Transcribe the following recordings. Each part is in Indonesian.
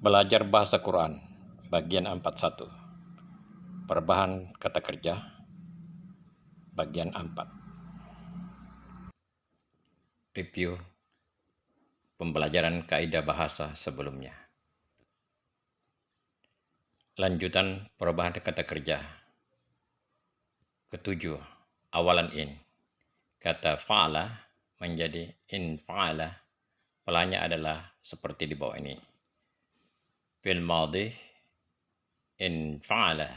Belajar Bahasa Quran, bagian 41. Perubahan kata kerja, bagian 4. Review pembelajaran kaidah bahasa sebelumnya. Lanjutan perubahan kata kerja. Ketujuh, awalan in. Kata fa'ala menjadi in fa'ala. Polanya adalah seperti di bawah ini. Fil madhi in fa'ala.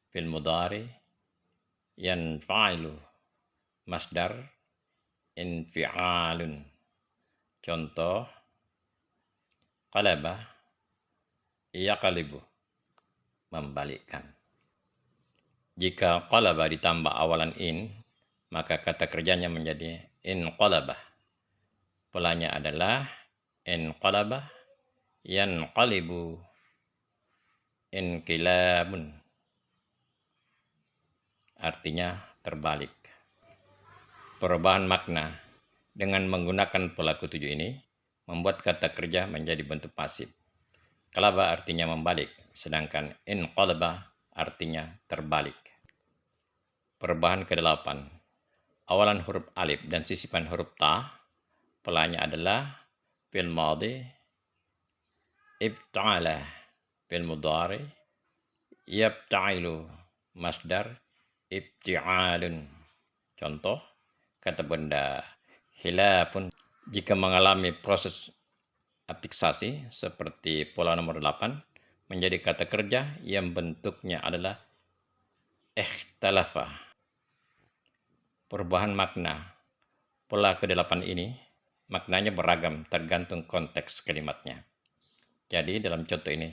Fil mudhari yanfa'ilu. Masdar infi'alun. Contoh, qalaba yaqalibu, membalikkan. Jika qalaba ditambah awalan in, maka kata kerjanya menjadi inqalaba. Polanya adalah inqalaba yanqalibu inqilabun. Artinya terbalik. Perubahan makna dengan menggunakan pola ketujuh ini membuat kata kerja menjadi bentuk pasif. Qalaba artinya membalik, sedangkan inqalaba artinya terbalik. Perubahan ke-8. Awalan huruf alif dan sisipan huruf ta, polanya adalah fil madhi ibta'ala, fil mudhari yabta'ilu, masdar ibti'alun. Contoh, kata benda hilafun jika mengalami proses afiksasi seperti pola nomor 8 menjadi kata kerja yang bentuknya adalah ikhtalafa. Perubahan makna pola ke-8 ini maknanya beragam tergantung konteks kalimatnya. Jadi dalam contoh ini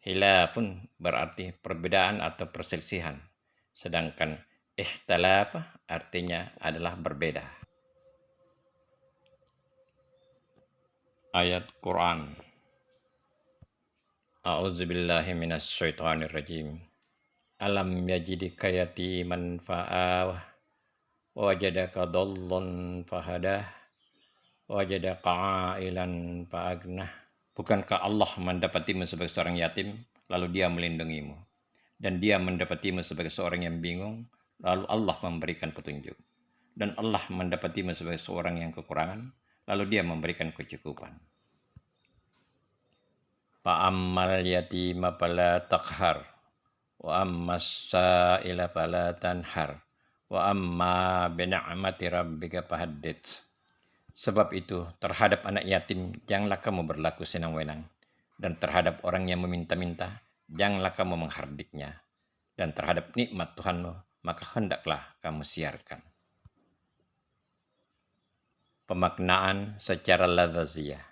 hilafun berarti perbedaan atau perselisihan, sedangkan ikhtalaf artinya adalah berbeda. Ayat Quran. A'udzubillahi minasyaitonirrajim. Alam yajidika yatiman fa'awah, wajadaka dhallan fahadah, wajadaka ailan fa'agnah. Bukankah Allah mendapatimu sebagai seorang yatim, lalu dia melindungimu? Dan dia mendapatimu sebagai seorang yang bingung, lalu Allah memberikan petunjuk. Dan Allah mendapatimu sebagai seorang yang kekurangan, lalu dia memberikan kecukupan. Fa'ammal yatima fala taqhar, wa ammas sa'ila fala tanhar, wa amma bina'mati rabbika fahaddits. Sebab itu, terhadap anak yatim, janganlah kamu berlaku senang-wenang. Dan terhadap orang yang meminta-minta, janganlah kamu menghardiknya. Dan terhadap nikmat Tuhanmu, maka hendaklah kamu siarkan. Pemaknaan secara lafaziyah.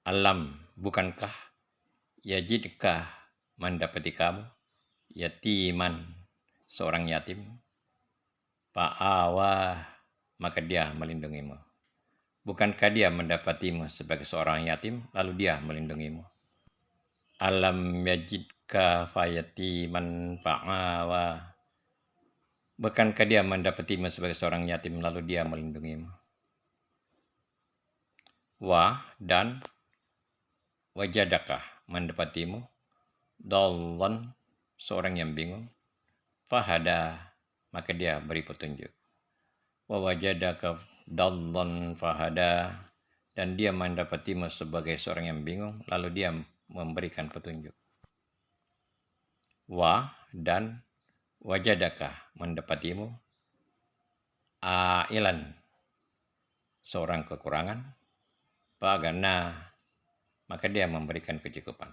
Alam, bukankah yajidka mendapati kamu yatiman, seorang yatim, fa'awah, maka dia melindungimu. Bukankah dia mendapatimu sebagai seorang yatim, lalu dia melindungimu? Alam yajidka fayatiman fa'awah, bukankah dia mendapatimu sebagai seorang yatim, lalu dia melindungimu? Wa dan wajadaka mendapatimu, dhallan seorang yang bingung, fahada maka dia beri petunjuk. Wa wajadaka dhallan fahada, dan dia mendapatimu sebagai seorang yang bingung, lalu dia memberikan petunjuk. Wa dan wajadaka mendapatimu, ailan seorang kekurangan, fagana maka dia memberikan kecukupan.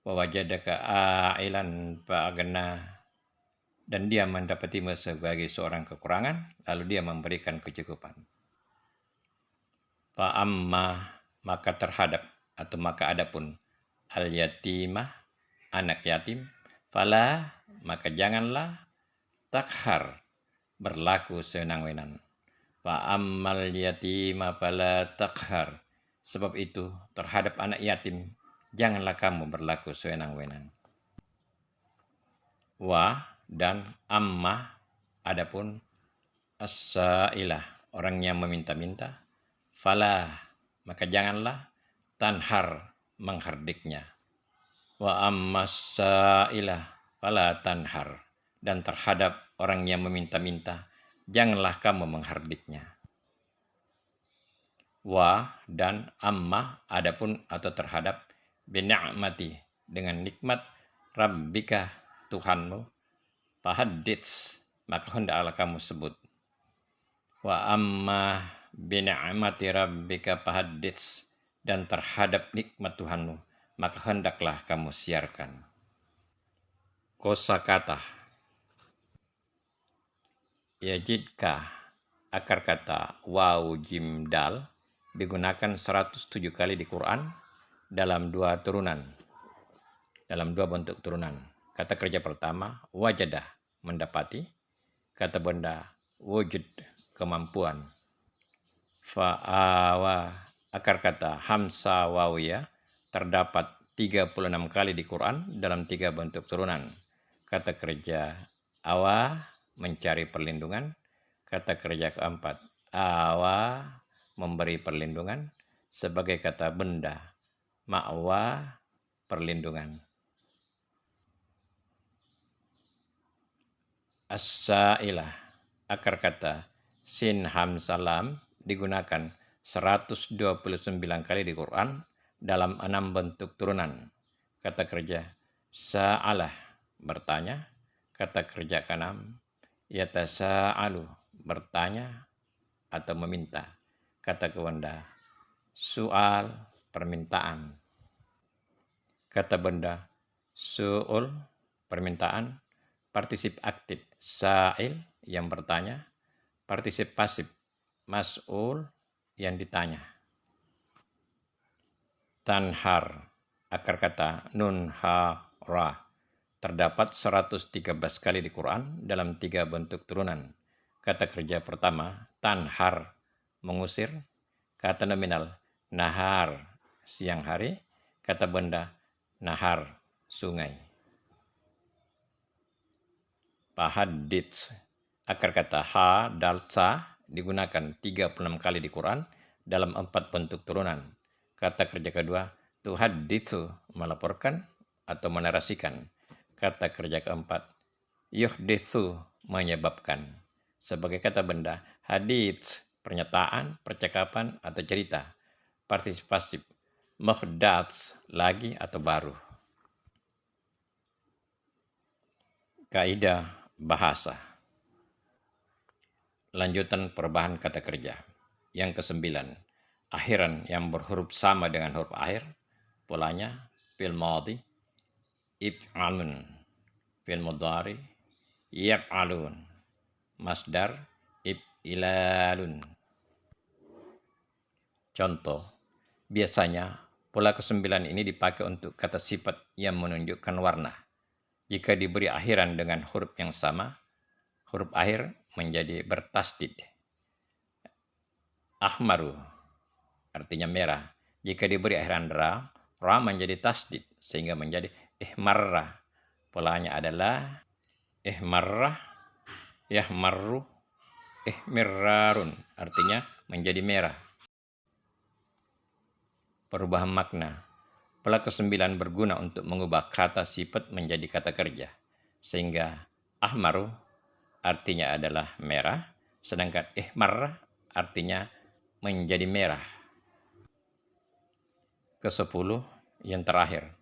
Wa wajadaka ailan fa'agna, dan dia mendapatimu sebagai seorang kekurangan, lalu dia memberikan kecukupan. Fa'amma maka terhadap atau maka adapun al yatimah anak yatim, fala maka janganlah takhar berlaku senang-wenang. Fa'ammal yatimah fala takhar, sebab itu terhadap anak yatim janganlah kamu berlaku sewenang-wenang. Wa dan amma adapun as-sailah orang yang meminta-minta, fala maka janganlah tanhar, menghardiknya. Wa ammas sa'ilah fala tanhar, dan terhadap orang yang meminta-minta, janganlah kamu menghardiknya. Wa dan amma adapun atau terhadap bina'mati, dengan nikmat rabbika Tuhanmu, fahaddits maka hendaklah kamu sebut. Wa amma bina'mati rabbika fahaddits, dan terhadap nikmat Tuhanmu maka hendaklah kamu siarkan. Kosakata yajidka, akar kata waw jim dal, digunakan 107 kali di Quran dalam dua bentuk turunan. Kata kerja pertama wajadah, mendapati. Kata benda wujud, kemampuan. Fa'awa, akar kata hamsa wawiyah, terdapat 36 kali di Quran dalam 3 bentuk turunan. Kata kerja awa, mencari perlindungan. Kata kerja keempat awa, memberi perlindungan. Sebagai kata benda ma'wa, perlindungan. As-sa'ilah, akar kata sin ham salam, digunakan 129 kali di Quran dalam 6 bentuk turunan. Kata kerja sa'alah, bertanya. Kata kerja keenam yatasa'alu, bertanya atau meminta. Kata kebenda su'al, permintaan. Kata benda su'ul, permintaan. Partisip aktif sa'il, yang bertanya. Partisip pasif mas'ul, yang ditanya. Tanhar, akar kata nun ha ra, terdapat 113 kali di Quran dalam 3 bentuk turunan. Kata kerja pertama tanhar, mengusir. Kata nominal nahar, siang hari. Kata benda nahar, sungai. Fahaddits, akar kata ha dal sa, digunakan 36 kali di Quran dalam 4 bentuk turunan. Kata kerja kedua tuhadditsu, melaporkan atau menarasikan. Kata kerja keempat yuhditsu, menyebabkan. Sebagai kata benda hadits, pernyataan, percakapan atau cerita. Partisip pasif muhdats, lagi atau baru. Kaidah bahasa. Lanjutan perubahan kata kerja. Yang ke-9, akhiran yang berhuruf sama dengan huruf akhir. Polanya fi'il madhi if'alun, fi'il mudhari yaf'alun, masdar if'ilalun. Contoh, biasanya pola ke-9 ini dipakai untuk kata sifat yang menunjukkan warna. Jika diberi akhiran dengan huruf yang sama, huruf akhir menjadi bertasdid. Ahmaru, artinya merah. Jika diberi akhiran ra menjadi tasdid, sehingga menjadi ihmarra. Polanya adalah ihmarra, yahmarru, ihmirrarun, artinya menjadi merah. Perubahan makna. Pola ke-9 berguna untuk mengubah kata sifat menjadi kata kerja. Sehingga ahmaru artinya adalah merah, sedangkan ihmar artinya menjadi merah. Ke-10 yang terakhir.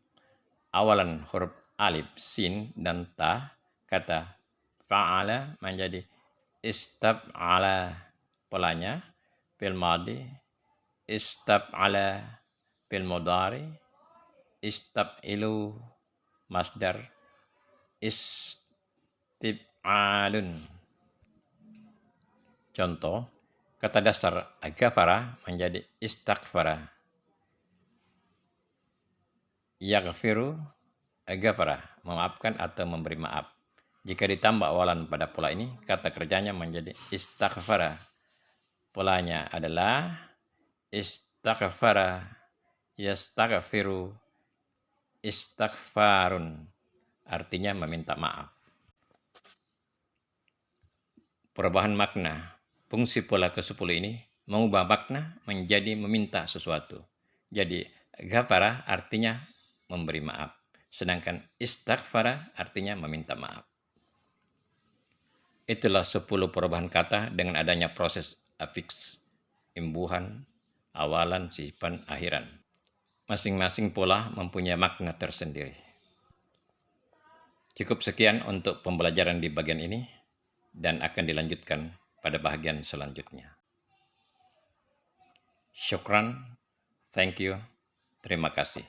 Awalan huruf alif, sin, dan ta, kata fa'ala menjadi istab'ala. Polanya fi'il madhi istab'ala, fi'il mudhari istab'ilu, masdar istib'alun. Contoh, kata dasar aghfara menjadi istaghfara. Yaghfiru, aghfara, memaafkan atau memberi maaf. Jika ditambah awalan pada pola ini, kata kerjanya menjadi istaghfara. Polanya adalah istaghfara, yastaghfiru, istighfarun, artinya meminta maaf. Perubahan makna. Fungsi pola ke-10 ini mengubah makna menjadi meminta sesuatu. Jadi Ghafara artinya memberi maaf, sedangkan istaghfara artinya meminta maaf. Itulah 10 perubahan kata dengan adanya proses afiks, imbuhan, awalan, sifat, akhiran. Masing-masing pola mempunyai makna tersendiri. Cukup sekian untuk pembelajaran di bagian ini dan akan dilanjutkan pada bagian selanjutnya. Syukran, thank you, terima kasih.